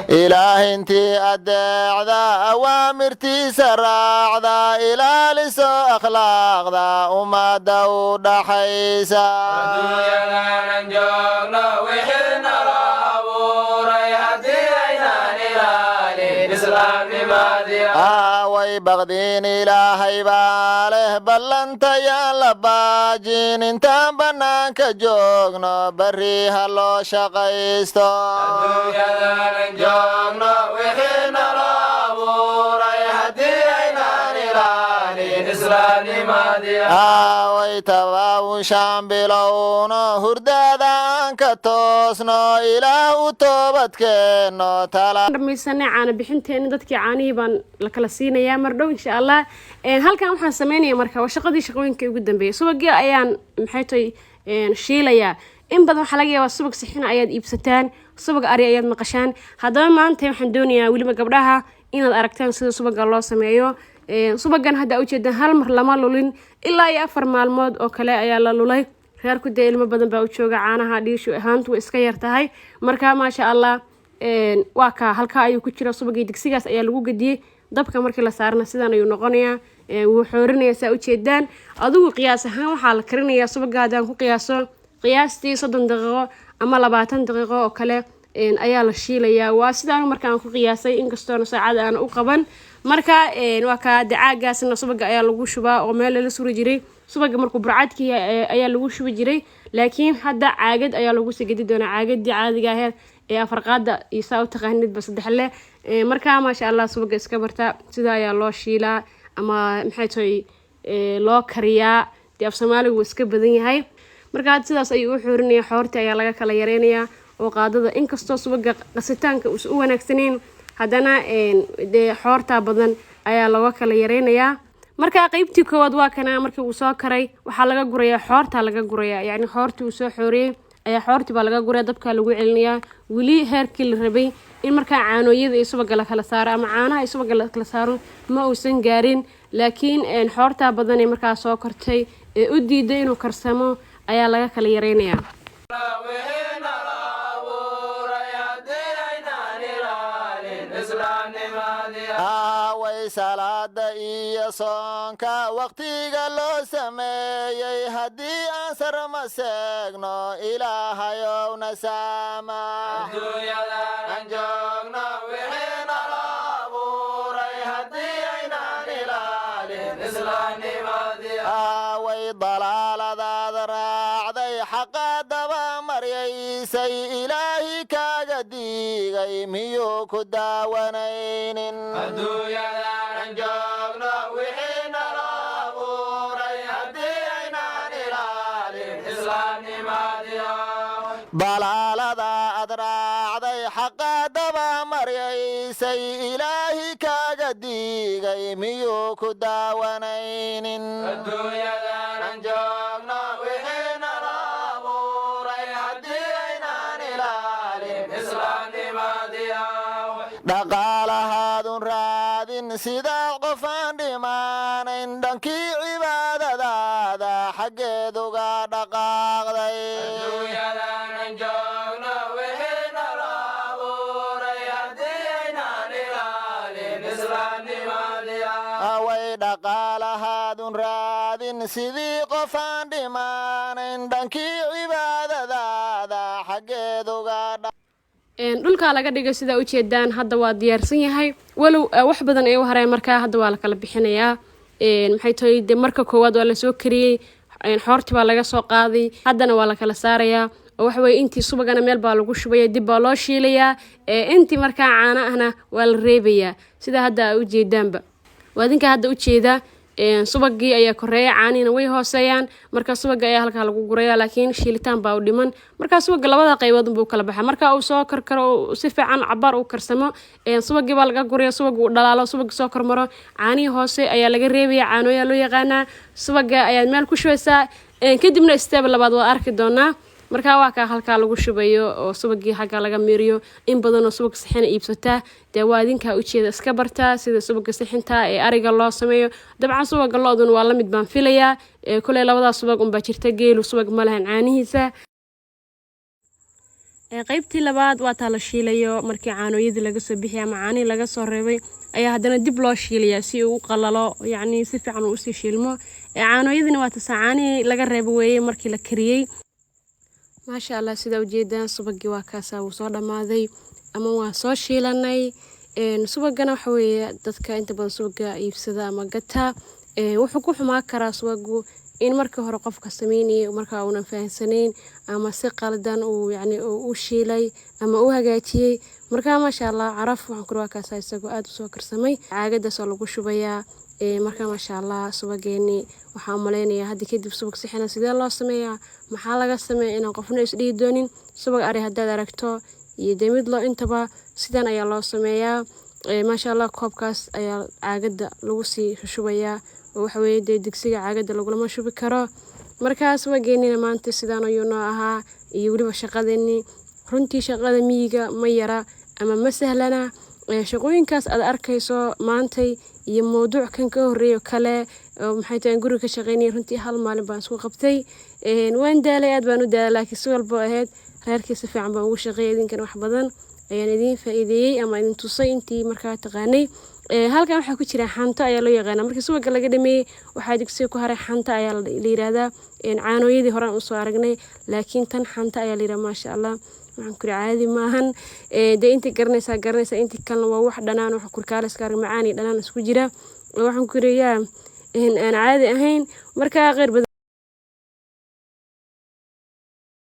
إله انتي أدعدا أوامرتي سراعدا إلى لسو أخلاق دا وما داود حيسا way baqdiin ilaahay baa leh ballantayaan la baajin intaan bannaanka joogno barri ha loo shaqaysto way tabaawushaan bilowno hurdaadaan ka toosno ilaah u toobadkeenno dhamaysanay caana bixinteena dadkii caanihii baan la kala siinayaa mar dhow insha Allah halkan waxaan sameynaya marka waa shaqooyinka ugu dambeeyay subagii ayaan maxay tahay shiilaya in badan waxa laga yaabaa subag sixina ayaad iibsataan subag ari ayaad maqashaan haddaba maanta waxaan doonayaa waliba gabdhaha inaad aragtaan sida subaga loo sameeyo subagan hadda u jeedaan hal mar lama lulin ilaa 4 maalmood oo kale ayaa la lulay reerku de ilmo badan baa u jooga caanaha dhiishu ahaantu way iska yar tahay marka ma sha Allah waa ka halka ayuu ku jira subagii digsigaas ayaa lagu gadiyay dabka markii la saarna sidaan ayuu noqonayaa wuu xoorinaya saa u jeedaan adigu qiyaas ahaan waxa la karinayaa subagaadaan ku qiyaaso qiyaastii 30 daqiiqo ama 20 daqiiqo oo kale ayaa la shiilayaa waa sidaan markaan ku qiyaasay in kastoo saacad aan u qaban marka waa ka dacaagaasna subaga ayaa lagu shubaa oo meel la suri jiray subaga markuu burcadkii ayaa lagu shubi jiray laakiin hadda caagad ayaa lagu sigidi doonaa caagadii caadiga ah ee afarqaada iyo saa u taqaanid ba saddex leh marka ma sha Allah subaga iska barta sida ayaa loo shiilaa ama maxay tahay loo kariyaa af Soomaaligu iska badan yahay marka sidaas ayuu u xoorinaya xoorta ayaa laga kala yareenayaa oo qaadada in kastoo subaga qasitaanka uu u wanaagsaneen haddana xoorta badan ayaa laga kala yareenayaa marka qaybtii koowaad waa kana markii uu soo karay waxa laga gurayaa xoorta laga gurayaa yani xoortii uu soo xooriyay ayaa xoortii baa laga gurayaa dabka lagu celinayaa wili heerkii la rabay in marka caanooyada ay subaga la kala saaro ama caanaha ay subaga la kala saaro ma uusan gaarin laakiin xoorta badan ee marka soo kortay ee u diiday inuu karsamo ayaa laga kala yareenayaa salaada iyo soonka waqtiga loo sameeyay haddii aan sarma seegno ilaahayow na saama adduunyadan joogno wixii nala abuuray haddii aynaan ilaalin islaamnimadii way dalaaladaada raacday xaqa daba maryaysay ilaahi kaaga diigay miyuu ku daawanaynin balaalada aad raacday xaqa daba maryaysay ilaahi kaaga diigay miyuu ku daawanaynin adduunyadan joogno wixii nala abuuray haddii aynaan ilaalin islaamnimadii dhaqaalahaadun raadin sidaa qofaan dhimaanayn dhankii cibaadadaada xaggeeduga dhaqaaqday dhaqaalahaadun raadin sidii qofaan dhimaanayn dhankii cibaadadaada xaggeeduga dhulka laga dhigay sida u jeedaan hadda waa diyaarsan yahay walow wax badan ay u hareen marka hadda waa la kala bixinayaa maxay tahay marka koowaad waa la soo kariyay xoorti baa laga soo qaaday haddana waa la kala saarayaa oo wax way intii subagana meel baa lagu shubaya dib baa loo shiilayaa intii marka caana ahna waa la reebayaa sida hadda u jeedaanba waadinka hadda u jeeda subagii ayaa koreeya caanina way hooseeyaan marka subaga ayaa halka lagu gurayaa laakiin shiilitaan baa u dhiman marka subaga labada qaybood buu kala baxaa marka uu soo karkaro si fiican cabar u karsamo subagii baa laga gurayaa subagu u dhalaalo subaga soo kormaro caanihi hoose ayaa laga reebayaa caanooya loo yaqaanaa subaga ayaa meel ku shubeysaa kadibna step labaad waa arki doonaa marka waa ka halka lagu shubayo oo subagii xagga laga miiriyo in badan oo subag saxin iibsata waa idinka u jeeda iska barta sida subagga saxinta ee ariga loo sameeyo dabcan subagga loodun waa la mid baan filayaa kulay labada subag un baa jirta geelu subag ma lahan caanihiisa qaybtii labaad waa taa la shiilayo markii caanoyadii laga soo bixiyo ama caani laga soo reebay ayaa haddana dib loo shiilayaa si uu u qalalo yacni si fiican uu usii shiilmo caanoyadina waa tasaa caani laga reebo weeyey markii la kariyey maasha allah sida ujeedaan subagii waa kaasaa wuu soo dhammaaday ama waa soo shiilanay subagana waxa weeye dadka inta badan subaga iibsada ama gata wuxuu ku xumaa karaa subagu in markii hore qofka sameynayay markaa uunan fahansanayn ama si qaldan uu yacni u shiilay ama u hagaajiyey markaa maasha allah caraf waxaan ku waa kaasaa isagoo aad u soo karsamay caagadaas oo lagu shubayaa markaa maasha allah subageeni waxaan malaynayaa hadda kadib subag saxina sidee loo sameeyaa maxaa laga sameeyaa inaan qofna isdhihi doonin subag ari haddaad aragto iyo demid loo intaba sidan ayaa loo sameeyaa maasha allah koobkaas ayaa caagada lagu sii shubayaa waxa weeye digsiga caagada lagulama shubi karo markaas subageenina maanta sidaan ayuu noo ahaa iyo weliba shaqadeeni runtii shaqada miyiga ma yara ama ma sahlana shaqooyinkaas aad arkayso maantay iyo mowduuc kan ka horeeyo kale maxay tahay guriga ka shaqeynay runtii hal maalin baan isku qabtay waan daalay aad baan u daalay laakiin si walba ahayd reerkiisa fiican baan ugu shaqeeyay idinkan wax badan ayaan idin faa'iideeyay ama idin tusay intii markaa taqaanay halkan waxa ku jira xanta ayaa loo yaqaan markii subaga laga dhameeyay waxa digsiga ku haray xanta ayaa la yiraahdaa caanoyadii hore aan soo aragnay laakiin tan xanta ayaa la yiraahdaa maasha allah waxaan ku caadi maahan intii garanaysa intii kalena waa wax dhanaan wax kurkaaliska macaan iyo dhanaan isku jira waxaan ku riyaa aan caadi ahayn marka qeyr